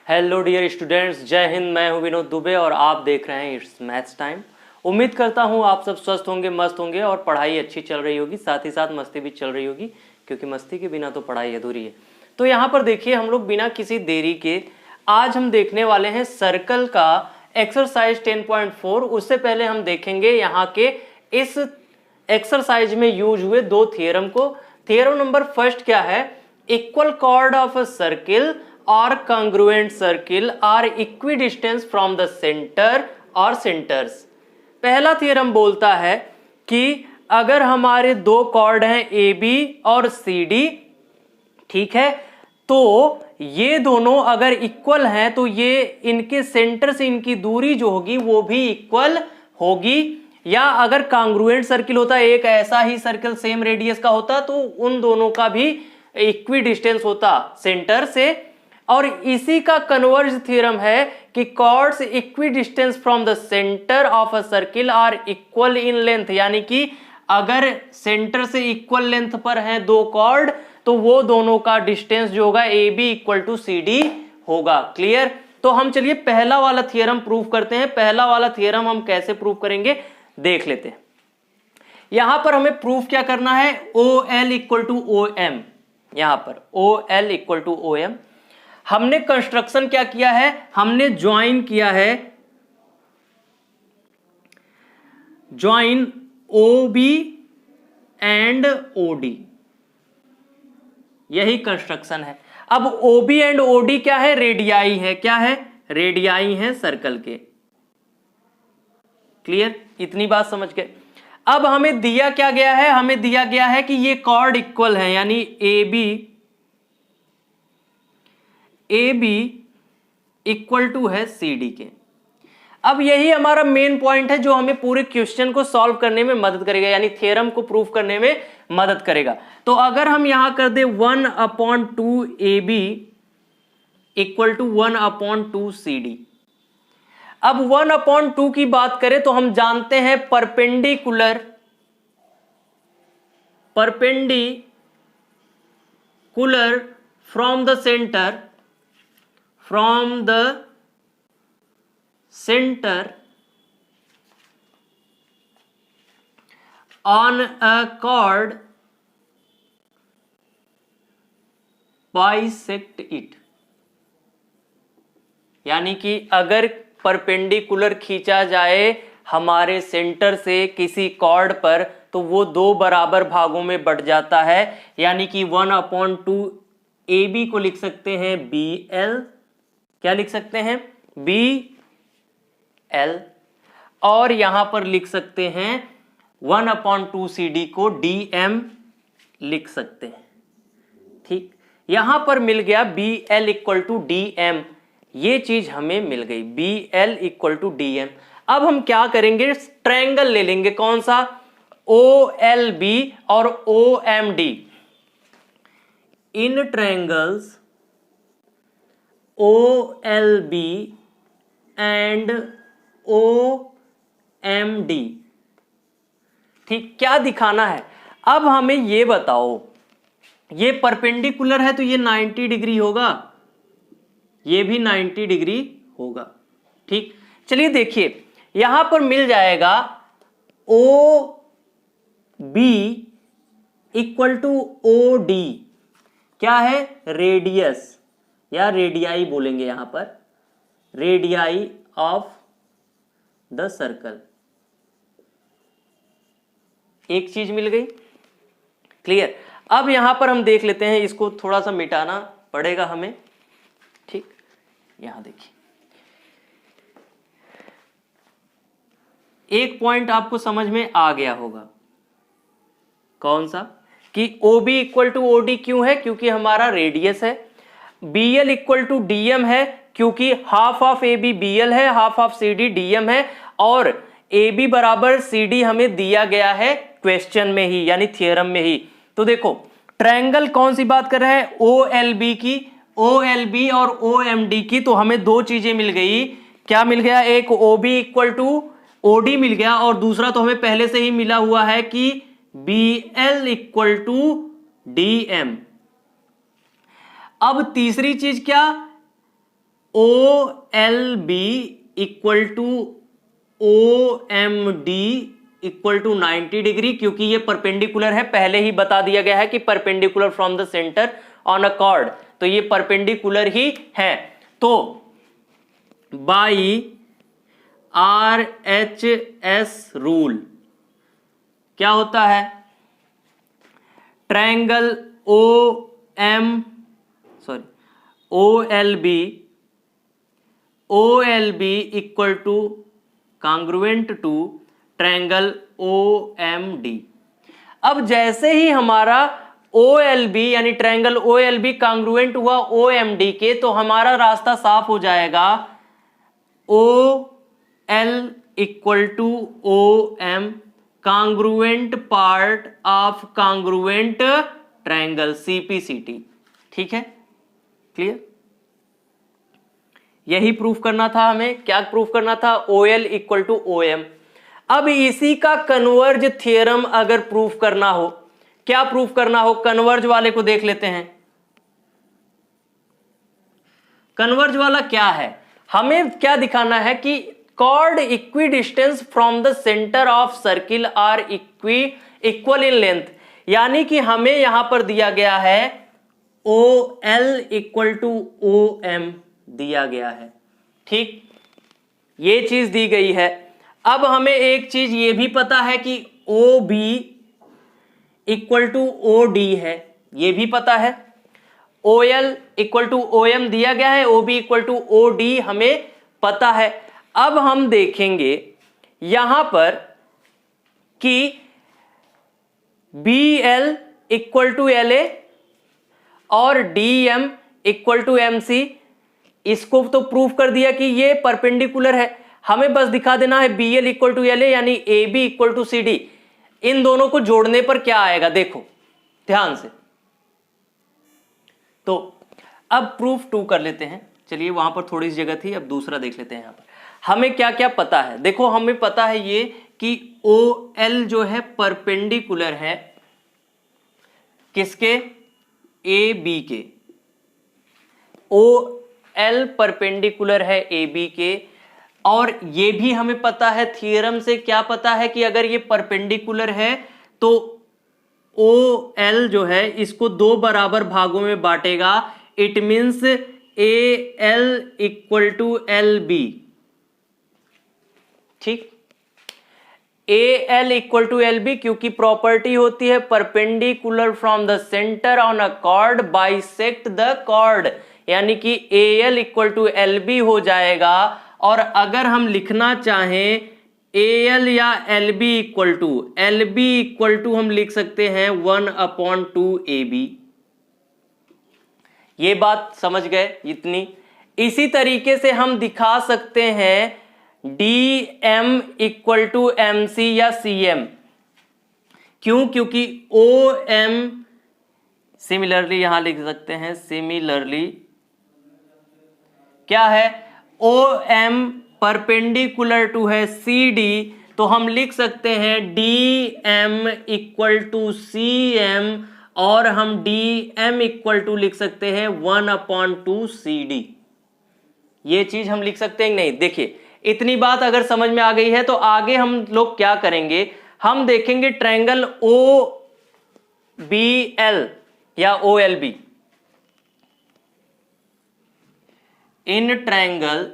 Hello dear students, जय हिंद। मैं हूं विनोद दुबे और आप देख रहे हैं इट्स मैथ्स टाइम। उम्मीद करता हूं आप सब स्वस्थ होंगे, मस्त होंगे और पढ़ाई अच्छी चल रही होगी, साथ ही साथ मस्ती भी चल रही होगी, क्योंकि मस्ती के बिना तो पढ़ाई अधूरी है। तो यहाँ पर देखिए, हम लोग बिना किसी देरी के आज हम देखने वाले हैं सर्कल का एक्सरसाइज 10.4। उससे पहले हम देखेंगे यहाँ के इस एक्सरसाइज में यूज हुए दो थियरम को। थियरम नंबर फर्स्ट क्या है? Equal cord of a circle और congruent circle are equidistant from the center or centers। पहला थ्योरम बोलता है कि अगर हमारे दो कॉर्ड हैं ए बी और सी डी, ठीक है, तो ये दोनों अगर इक्वल हैं तो ये इनके सेंटर से इनकी दूरी जो होगी वो भी इक्वल होगी। या अगर कांग्रुएंट सर्किल होता, एक ऐसा ही सर्किल सेम रेडियस का होता, तो उन दोनों का भी इक्वी डिस्टेंस होता सेंटर से। और इसी का कन्वर्ज थ्योरम है कि chords equidistance from the centre of a circle are equal in length. यानी कि अगर सेंटर से इक्वल लेंथ पर हैं दो कॉर्ड, तो वो दोनों का डिस्टेंस जो होगा A B equal to C D होगा। क्लियर? तो हम चलिए पहला वाला थियरम प्रूव करते हैं। पहला वाला थियरम हम कैसे प्रूव करेंगे देख लेते हैं। यहां पर हमें प्रूफ क्या करना है? O L equal to O M. यहां पर O L equal to O M. हमने कंस्ट्रक्शन क्या किया है? हमने ज्वाइन किया है, join O B and O D, यही कंस्ट्रक्शन है। अब O B and O D क्या है? रेडियाई है। क्या है? रेडियाई है सर्कल के। क्लियर? इतनी बात समझ गए। अब हमें दिया क्या गया है? हमें दिया गया है कि ये कॉर्ड इक्वल है, यानी ए बी इक्वल टू है सी डी के। अब यही हमारा मेन पॉइंट है जो हमें पूरे क्वेश्चन को सॉल्व करने में मदद करेगा, यानी थ्योरम को प्रूफ करने में मदद करेगा। तो अगर हम यहां कर दे 1/2 A B equal to 1/2 C D. अब 1/2 की बात करें तो हम जानते हैं perpendicular from the centre on a chord bisect it. यानी कि अगर परपेंडिकुलर खींचा जाए हमारे सेंटर से किसी कॉर्ड पर, तो वो दो बराबर भागों में बट जाता है। यानी कि 1/2 ए बी को लिख सकते हैं बी एल। क्या लिख सकते हैं? B L. और यहां पर लिख सकते हैं 1/2 सी डी को डी एम लिख सकते हैं। ठीक, यहां पर मिल गया B L equal to D M. ये चीज हमें मिल गई, B L equal to D M. अब हम क्या करेंगे? ट्रायंगल ले लेंगे। कौन सा? ओ एल बी और O M D. In triangles O L B and O M D. ठीक, क्या दिखाना है? अब हमें ये बताओ, ये परपेंडिकुलर है तो ये 90 डिग्री होगा, ये भी 90 डिग्री होगा। ठीक, चलिए देखिए, यहां पर मिल जाएगा O B equal to O D. क्या है? रेडियस या रेडियाई बोलेंगे यहां पर, रेडियाई ऑफ द सर्कल। एक चीज मिल गई। क्लियर? अब यहां पर हम देख लेते हैं, इसको थोड़ा सा मिटाना पड़ेगा हमें। ठीक, यहां देखिए, एक पॉइंट आपको समझ में आ गया होगा। कौन सा? कि O B equal to O D क्यों है? क्योंकि हमारा रेडियस है। B L equal to D M है, क्योंकि half of A B B L है, half of C D D M है। और ए बी बराबर सी डी हमें दिया गया है क्वेश्चन में ही, यानी थियरम में ही। तो देखो, ट्रायंगल कौन सी बात कर रहे हैं? ओ एल बी की, ओ एल बी और ओ एम डी की। तो हमें दो चीजें मिल गई। क्या मिल गया? एक O B equal to O D मिल गया, और दूसरा तो हमें पहले से ही मिला हुआ है कि B L equal to D M. अब तीसरी चीज क्या? O L B equal to O M D equal to 90 degree, क्योंकि ये परपेंडिकुलर है, पहले ही बता दिया गया है कि perpendicular from the centre on a cord, तो ये परपेंडिकुलर ही है। तो बाई RHS रूल क्या होता है, triangle OLB equal to congruent to triangle OMD। अब जैसे ही हमारा OLB यानी ट्रायंगल OLB कांग्रुएंट हुआ OMD के, तो हमारा रास्ता साफ हो जाएगा। OL equal to OM congruent part of congruent triangle CPCT। ठीक है, क्लियर? यही प्रूफ करना था हमें। क्या प्रूफ करना था? OL equal to OM। अब इसी का कन्वर्ज थ्योरम अगर प्रूफ करना हो, क्या प्रूफ करना हो, कन्वर्ज वाले को देख लेते हैं। कन्वर्ज वाला क्या है, हमें क्या दिखाना है कि chord equidistance from the centre of circle are equal in length, यानी कि हमें यहां पर दिया गया है OL इक्वल टू OM दिया गया है। ठीक, ये चीज दी गई है। अब हमें एक चीज ये भी पता है कि OB इक्वल टू OD है, ये भी पता है। OL इक्वल टू OM दिया गया है, OB इक्वल टू OD हमें पता है। अब हम देखेंगे यहां पर कि BL इक्वल टू LA और DM इक्वल टू MC, इसको तो प्रूफ कर दिया कि ये परपेंडिकुलर है। हमें बस दिखा देना है BL इक्वल टू LA यानी AB इक्वल टू CD। इन दोनों को जोड़ने पर क्या आएगा, देखो ध्यान से। तो अब प्रूफ 2 कर लेते हैं। चलिए, वहां पर थोड़ी सी जगह थी, अब दूसरा देख लेते हैं। यहां पर हमें क्या क्या पता है, देखो हमें पता है ये कि OL जो है परपेंडिकुलर है किसके, AB के। OL परपेंडिकुलर है AB के, और ये भी हमें पता है थ्योरम से, क्या पता है कि अगर ये परपेंडिकुलर है तो OL जो है इसको 2 बराबर भागों में बांटेगा। It means AL equal to LB। ठीक, AL इक्वल टू LB, क्योंकि प्रॉपर्टी होती है perpendicular from the centre on a chord bisect the chord, यानी कि AL इक्वल टू LB हो जाएगा। और अगर हम लिखना चाहें AL या LB इक्वल टू हम लिख सकते हैं 1/2 AB। ये बात समझ गए इतनी। इसी तरीके से हम दिखा सकते हैं DM इक्वल टू MC या CM। क्यों? क्योंकि OM सिमिलरली यहां लिख सकते हैं, सिमिलरली क्या है, OM परपेंडिकुलर टू है CD, तो हम लिख सकते हैं DM इक्वल टू CM, और हम DM इक्वल टू लिख सकते हैं 1/2 CD। ये चीज हम लिख सकते हैं नहीं? देखिए, इतनी बात अगर समझ में आ गई है तो आगे हम लोग क्या करेंगे, हम देखेंगे ट्रायंगल OBL या OLB। In triangle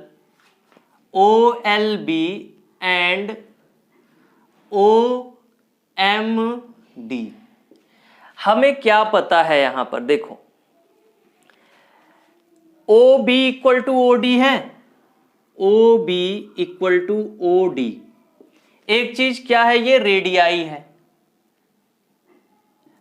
OLB and OMD हमें क्या पता है, यहां पर देखो OB इक्वल टू OD है, OB इक्वल टू OD। एक चीज क्या है, ये रेडियाई है।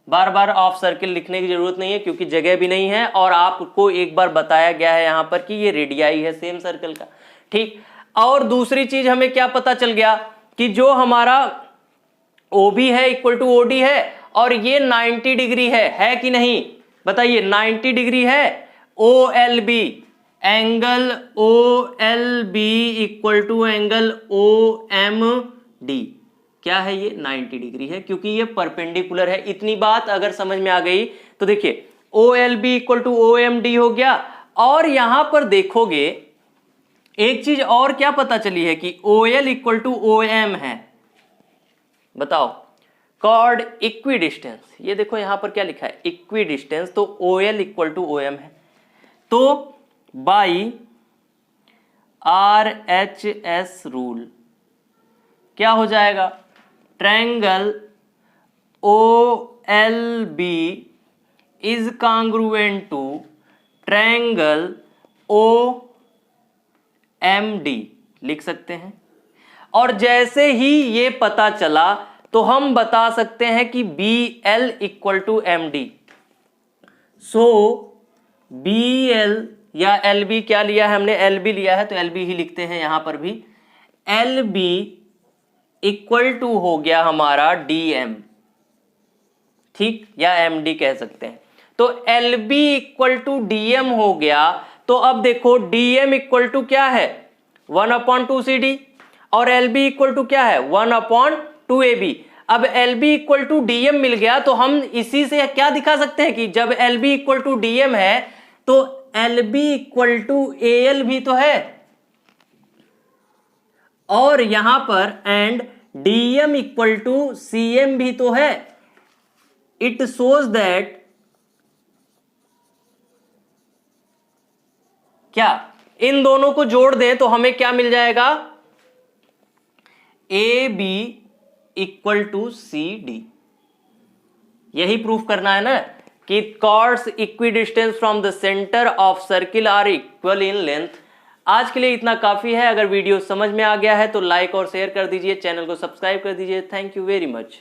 बार बार ऑफ सर्किल लिखने की जरूरत नहीं है क्योंकि जगह भी नहीं है, और आपको एक बार बताया गया है यहां पर कि ये रेडियाई है सेम सर्कल का। ठीक, और दूसरी चीज हमें क्या पता चल गया कि जो हमारा OB है इक्वल टू OD है, और ये 90 डिग्री है कि नहीं, बताइए 90 डिग्री है। OLB angle OLB equal to angle OMD क्या है, ये 90 डिग्री है, क्योंकि ये परपेंडिकुलर है। इतनी बात अगर समझ में आ गई तो देखिए OLB इक्वल टू OMD हो गया, और यहां पर देखोगे एक चीज और क्या पता चली है कि OL इक्वल टू OM है। बताओ, कॉर्ड इक्वी डिस्टेंस, ये देखो यहां पर क्या लिखा है इक्वी डिस्टेंस, तो OL इक्वल टू OM है। तो बाई RHS रूल क्या हो जाएगा, triangle OLB is congruent to triangle OMD लिख सकते हैं। और जैसे ही ये पता चला तो हम बता सकते हैं कि BL equal to MD। So BL या LB क्या लिया है हमने, LB लिया है तो LB ही लिखते हैं यहां पर भी। LB इक्वल टू हो गया हमारा DM, ठीक, या MD कह सकते हैं। तो LB इक्वल टू DM हो गया। तो अब देखो DM इक्वल टू क्या है 1/2CD और LB इक्वल टू क्या है 1/2AB। अब LB इक्वल टू DM मिल गया तो हम इसी से क्या दिखा सकते हैं कि जब LB इक्वल टू DM है तो LB इक्वल टू AL भी तो है, और यहां पर and DM equal to CM भी तो है। इट शोज दैट क्या इन दोनों को जोड़ दें तो हमें क्या मिल जाएगा, AB इक्वल टू CD। यही प्रूफ करना है ना कि chords equidistance from the centre of circle are equal in length. आज के लिए इतना काफी है। अगर वीडियो समझ में आ गया है तो लाइक और शेयर कर दीजिए, चैनल को सब्सक्राइब कर दीजिए। Thank you very much.